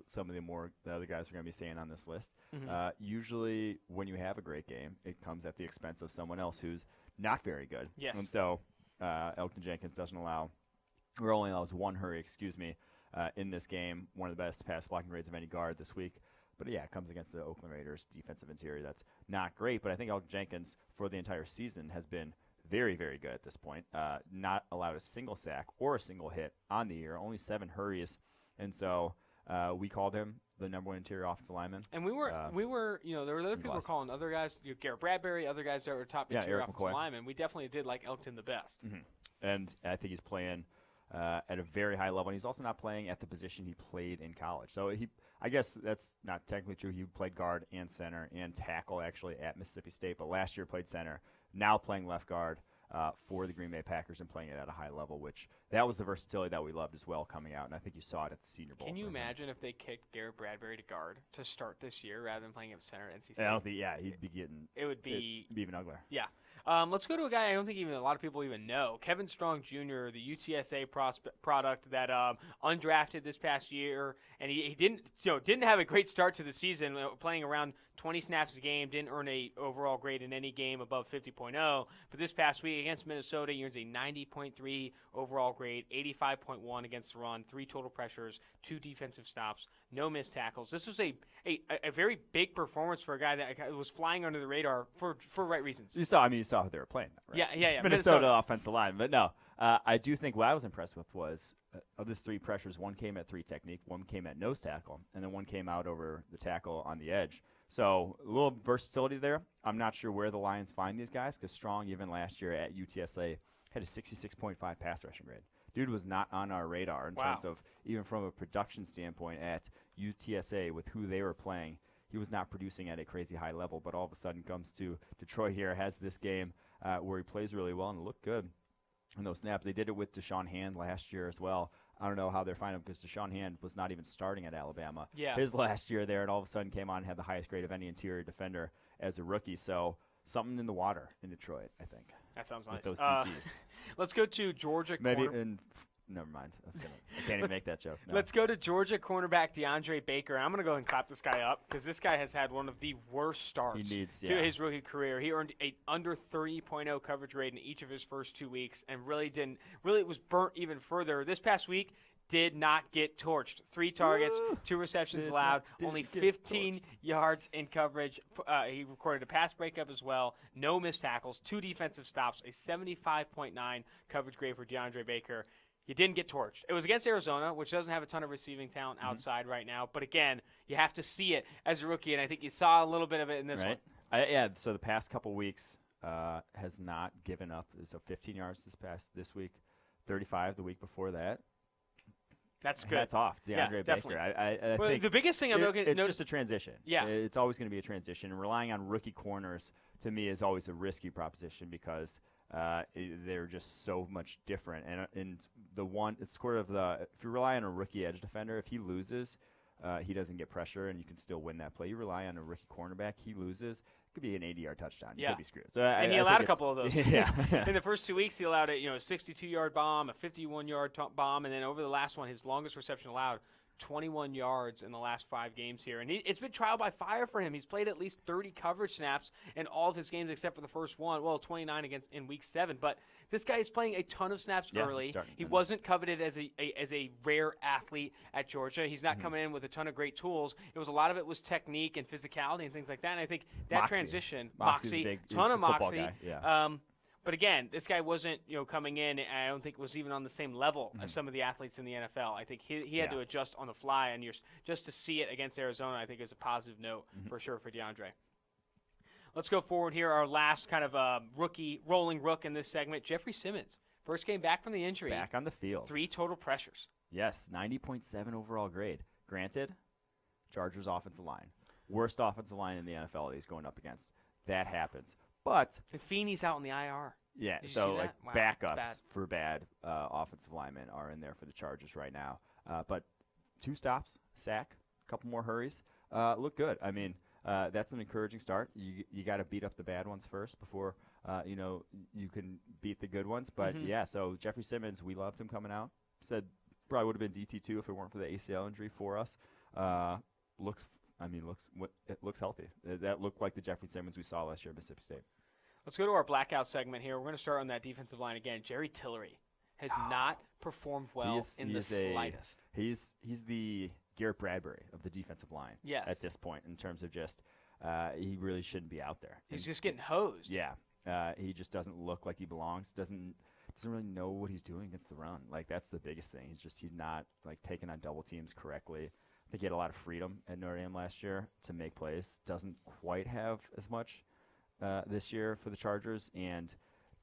some of the other guys we're going to be saying on this list. Mm-hmm. Usually, when you have a great game, it comes at the expense of someone else who's not very good. Yes. And so Elgton Jenkins only allows 1 hurry, in this game. One of the best pass blocking rates of any guard this week. But yeah, it comes against the Oakland Raiders defensive interior that's not great. But I think Elgton Jenkins for the entire season has been very, very good at this point. Not allowed a single sack or a single hit on the year, only 7 hurries. And so we called him the number 1 interior offensive lineman. And we were, there were other people calling other guys, Garrett Bradbury, other guys that were top interior offensive linemen. We definitely did like Elgton the best. Mm-hmm. And I think he's playing at a very high level. And he's also not playing at the position he played in college. So I guess that's not technically true. He played guard and center and tackle actually at Mississippi State, but last year played center. Now playing left guard for the Green Bay Packers and playing it at a high level, which that was the versatility that we loved as well coming out, and I think you saw it at the Senior Bowl. Can you imagine if they kicked Garrett Bradbury to guard to start this year rather than playing at center at NC State? I don't think, he'd be getting – it'd be even uglier. Yeah. Let's go to a guy I don't think even a lot of people even know, Kevin Strong Jr., the UTSA product that undrafted this past year, and he didn't have a great start to the season, playing around 20 snaps a game, didn't earn a overall grade in any game above 50.0. But this past week against Minnesota, he earns a 90.3 overall grade, 85.1 against the run, 3 total pressures, 2 defensive stops, no missed tackles. This was a very big performance for a guy that was flying under the radar for right reasons. You saw how they were playing that, right? Yeah. Minnesota offensive line. But no, I do think what I was impressed with was of these 3 pressures, 1 came at 3 technique, 1 came at nose tackle, and then 1 came out over the tackle on the edge. So a little versatility there. I'm not sure where the Lions find these guys because Strong, even last year at UTSA, had a 66.5 pass rushing grade. Dude was not on our radar in terms of even from a production standpoint at UTSA with who they were playing. He was not producing at a crazy high level, but all of a sudden comes to Detroit here, has this game where he plays really well and looked good in those snaps. They did it with Deshaun Hand last year as well. I don't know how they're finding him because Deshaun Hand was not even starting at Alabama his last year there, and all of a sudden came on and had the highest grade of any interior defender as a rookie. So something in the water in Detroit, I think. That sounds nice. With those TTs. Let's go to Georgia. Never mind. I can't even make that joke. No. Let's go to Georgia cornerback DeAndre Baker. I'm going to go and clap this guy up because this guy has had one of the worst starts to his rookie career. He earned a under 30.0 coverage rate in each of his first 2 weeks and really was burnt even further. This past week, did not get torched. 3 targets, 2 receptions allowed, only 15 yards in coverage. He recorded a pass breakup as well, no missed tackles, 2 defensive stops, a 75.9 coverage grade for DeAndre Baker. You didn't get torched. It was against Arizona, which doesn't have a ton of receiving talent outside right now. But again, you have to see it as a rookie, and I think you saw a little bit of it in this one. So the past couple weeks has not given up. So 15 yards this week, 35 the week before that. That's good. Hats off, DeAndre Baker. I think the biggest thing I'm looking at it's just a transition. Yeah, it's always going to be a transition. And relying on rookie corners to me is always a risky proposition because they're just so much different. And it's sort of if you rely on a rookie edge defender, if he loses, he doesn't get pressure and you can still win that play. You rely on a rookie cornerback, he loses. It could be an 80-yard touchdown. You could be screwed. So he allowed a couple of those. In the first 2 weeks, he allowed a 62-yard bomb, a 51-yard bomb, and then over the last one, his longest reception allowed, 21 yards in the last 5 games here. And it's been trial by fire for him. He's played at least 30 coverage snaps in all of his games except for the first one. Well, 29 in week 7. But this guy is playing a ton of snaps early. He wasn't coveted as a rare athlete at Georgia. He's not coming in with a ton of great tools. It was a lot of it was technique and physicality and things like that. And I think that transition, Moxie, ton of Moxie. Yeah. But again, this guy wasn't, coming in. I don't think was even on the same level as some of the athletes in the NFL. I think he had to adjust on the fly, and just to see it against Arizona, I think is a positive note for sure for DeAndre. Let's go forward here. Our last kind of rolling rook in this segment, Jeffrey Simmons. First game back from the injury. Back on the field. 3 total pressures. Yes, 90.7 overall grade. Granted, Chargers offensive line. Worst offensive line in the NFL he's going up against. That happens. But Feeney's out in the IR. Yeah, so backups for bad offensive linemen are in there for the Chargers right now. But 2 stops, sack, a couple more hurries. Look good. I mean, that's an encouraging start. You got to beat up the bad ones first before you can beat the good ones. But so Jeffrey Simmons, we loved him coming out. Said probably would have been DT2 if it weren't for the ACL injury for us. It looks healthy. That looked like the Jeffrey Simmons we saw last year at Mississippi State. Let's go to our blackout segment here. We're going to start on that defensive line again. Jerry Tillery has not performed well in the slightest. He's the Garrett Bradbury of the defensive line at this point in terms of just he really shouldn't be out there. He's just getting hosed. Yeah. He just doesn't look like he belongs. Doesn't really know what he's doing against the run. Like, that's the biggest thing. He's not taking on double teams correctly. I think he had a lot of freedom at Notre Dame last year to make plays. Doesn't quite have as much this year for the Chargers, and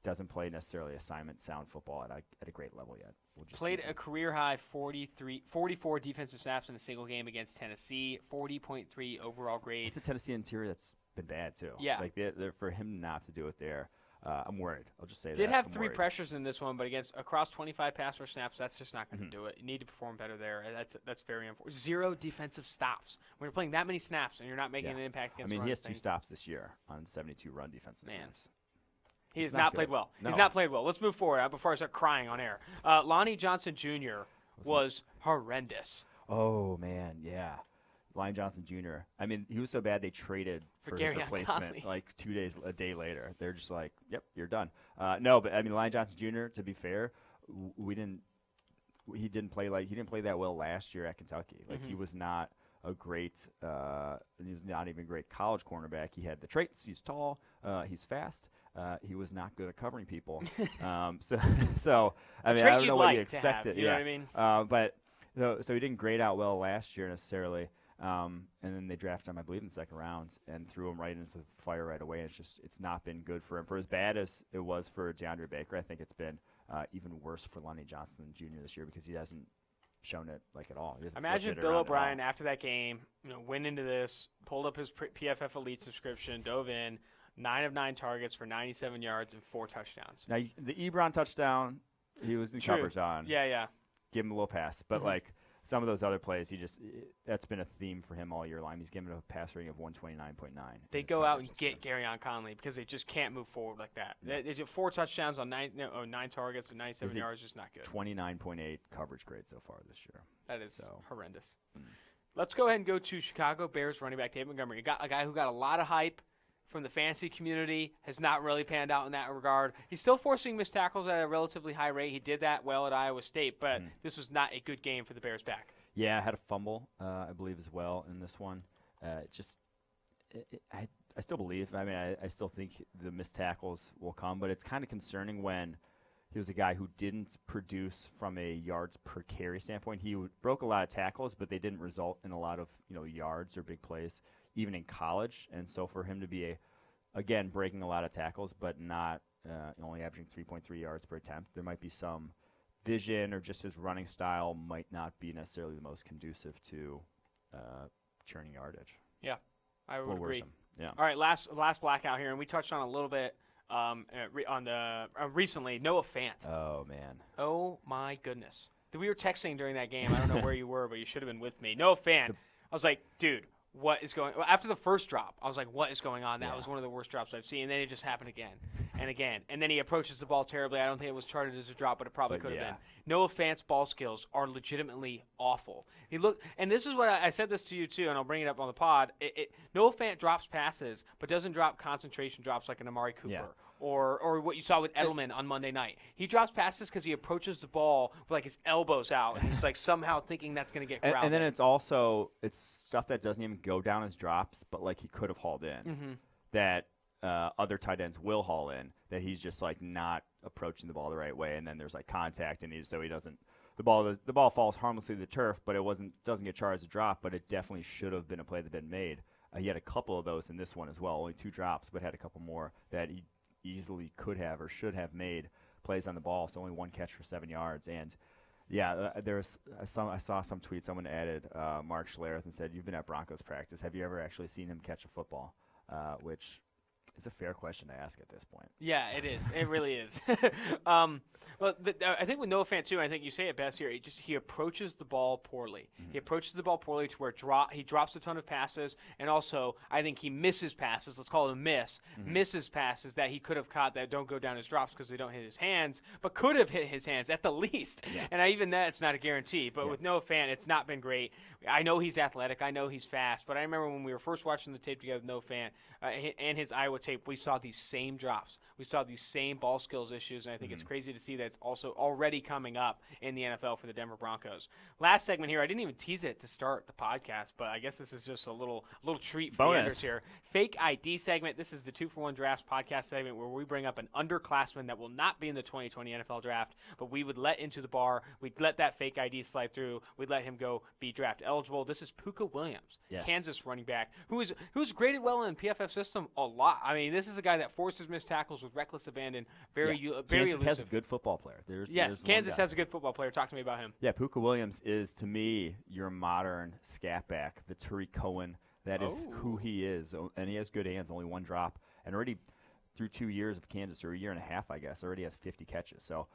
doesn't play necessarily assignment sound football at a great level yet. Played a career-high 44 defensive snaps in a single game against Tennessee, 40.3 overall grade. It's the Tennessee interior that's been bad, too. Yeah. For him not to do it there, I'm worried. I'll just say that. Did have 3 pressures in this one, but across 25 pass rush snaps, that's just not going to do it. You need to perform better there. That's very important. 0 defensive stops. When you're playing that many snaps and you're not making an impact against the run. He has 2 stops this year on 72 run defensive snaps. He has not played well. No. He's not played well. Let's move forward before I start crying on air. Lonnie Johnson Jr. was horrendous. Oh, man, yeah. Lonnie Johnson Jr. I mean, he was so bad they traded for his replacement a day later. They're just like, yep, you're done. No, but I mean, Lonnie Johnson Jr., to be fair, he didn't play that well last year at Kentucky. He was not a great he was not even a great college cornerback. He had the traits. He's tall. He's fast. He was not good at covering people. So I mean, I don't know what you expected. You know what I mean? But so he didn't grade out well last year necessarily. And then they drafted him, I believe, in the second round and threw him right into the fire right away. And it's not been good for him. For as bad as it was for DeAndre Baker, I think it's been even worse for Lonnie Johnson Jr. this year because he hasn't shown it at all. Imagine Bill O'Brien after that game, went into this, pulled up his PFF Elite subscription, dove in, 9 of 9 targets for 97 yards and 4 touchdowns. Now the Ebron touchdown, he was in coverage on. Yeah. Give him a little pass, but some of those other plays, that's been a theme for him all year long. He's given a pass rating of 129.9. They go out and get Garyon Conley because they just can't move forward like that. Yeah. They did 4 touchdowns on 9 targets and 97 yards, just not good. 29.8 coverage grade so far this year. That is horrendous. Let's go ahead and go to Chicago Bears running back David Montgomery. A guy who got a lot of hype from the fantasy community, has not really panned out in that regard. He's still forcing missed tackles at a relatively high rate. He did that well at Iowa State, but this was not a good game for the Bears back. Yeah, had a fumble, I believe, as well in this one. I still believe. I mean, I still think the missed tackles will come, but it's kind of concerning when he was a guy who didn't produce from a yards per carry standpoint. He broke a lot of tackles, but they didn't result in a lot of yards or big plays, even in college. And so for him to be, again, breaking a lot of tackles, but not only averaging 3.3 yards per attempt, there might be some vision or just his running style might not be necessarily the most conducive to churning yardage. Yeah, I would agree. Yeah. All right, last blackout here, and we touched on a little bit recently. Noah Fant. Oh, man. Oh, my goodness. We were texting during that game. I don't know where you were, but you should have been with me. Noah Fant. I was like, dude, what is going – after the first drop, I was like, what is going on? That was one of the worst drops I've seen. And then it just happened again and again. And then he approaches the ball terribly. I don't think it was charted as a drop, but it probably could have been. Noah Fant's ball skills are legitimately awful. And this is what I said this to you too, and I'll bring it up on the pod. Noah Fant drops passes, but doesn't drop concentration drops like an Amari Cooper. Yeah. Or what you saw with Edelman on Monday night. He drops passes because he approaches the ball with like his elbows out, and he's like somehow thinking that's going to get grounded. And then it's stuff that doesn't even go down as drops, but like he could have hauled in. That other tight ends will haul in. That he's just like not approaching the ball the right way, and then there's like contact, and so he doesn't. The ball falls harmlessly to the turf, but doesn't get charged as a drop. But it definitely should have been a play that had been made. He had a couple of those in this one as well. Only 2 drops, but had a couple more that he easily could have or should have made plays on the ball. So only 1 catch for 7 yards. And I saw some tweet. Someone added Mark Schlereth and said, "You've been at Broncos practice. Have you ever actually seen him catch a football?" Which is a fair question to ask at this point. Yeah, it is. It really is. Well, I think with Noah Fant too, I think you say it best here. He approaches the ball poorly. He approaches the ball poorly to where he drops a ton of passes, and also I think he misses passes. Let's call it a miss. Misses passes that he could have caught that don't go down as drops because they don't hit his hands, but could have hit his hands at the least. Yeah. And even that, it's not a guarantee. But with Noah Fant, it's not been great. I know he's athletic. I know he's fast. But I remember when we were first watching the tape together with Noah Fant and his Iowa tape, we saw these same drops. We saw these same ball skills issues, and I think it's crazy to see that it's also already coming up in the NFL for the Denver Broncos. Last segment here, I didn't even tease it to start the podcast, but I guess this is just a little treat for the enders here. Fake ID segment. This is the 2-for-1 Drafts podcast segment where we bring up an underclassman that will not be in the 2020 NFL Draft, but we would let into the bar. We'd let that fake ID slide through. We'd let him go be draft eligible. This is Puka Williams, Kansas running back, who's graded well in PFF system a lot. I mean, this is a guy that forces missed tackles with reckless abandon. Very Kansas elusive. has a good football player. There's Kansas has a good football player. Talk to me about him. Yeah, Puka Williams is, to me, your modern scat back, the Tariq Cohen. That is who he is, and he has good hands, only 1 drop, and already through 2 years of Kansas, or a year and a half, I guess, already has 50 catches. So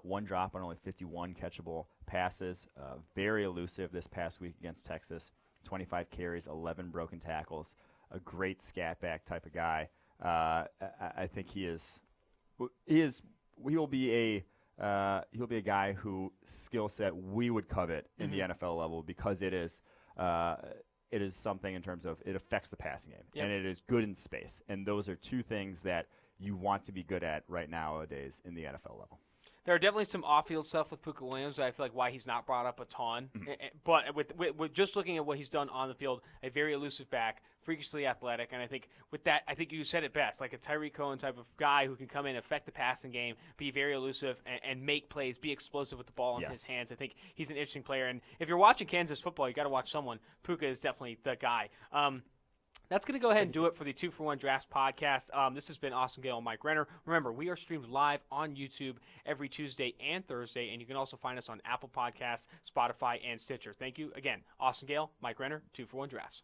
1 drop on only 51 catchable passes. Very elusive this past week against Texas. 25 carries, 11 broken tackles. A great scat back type of guy. I think he'll be a guy who skill set we would covet in the NFL level because it is something in terms of it affects the passing game and it is good in space, and those are 2 things that you want to be good at right nowadays in the NFL level. There are definitely some off-field stuff with Puka Williams that I feel like why he's not brought up a ton. But with just looking at what he's done on the field, a very elusive back, freakishly athletic, and I think with that, I think you said it best, like a Tyreek Cohen type of guy who can come in, affect the passing game, be very elusive, and make plays, be explosive with the ball in his hands. I think he's an interesting player. And if you're watching Kansas football, you got to watch someone. Puka is definitely the guy. That's going to go ahead and do it for the 2-for-1 Drafts podcast. This has been Austin Gayle and Mike Renner. Remember, we are streamed live on YouTube every Tuesday and Thursday, and you can also find us on Apple Podcasts, Spotify, and Stitcher. Thank you. Again, Austin Gayle, Mike Renner, 2-for-1 Drafts.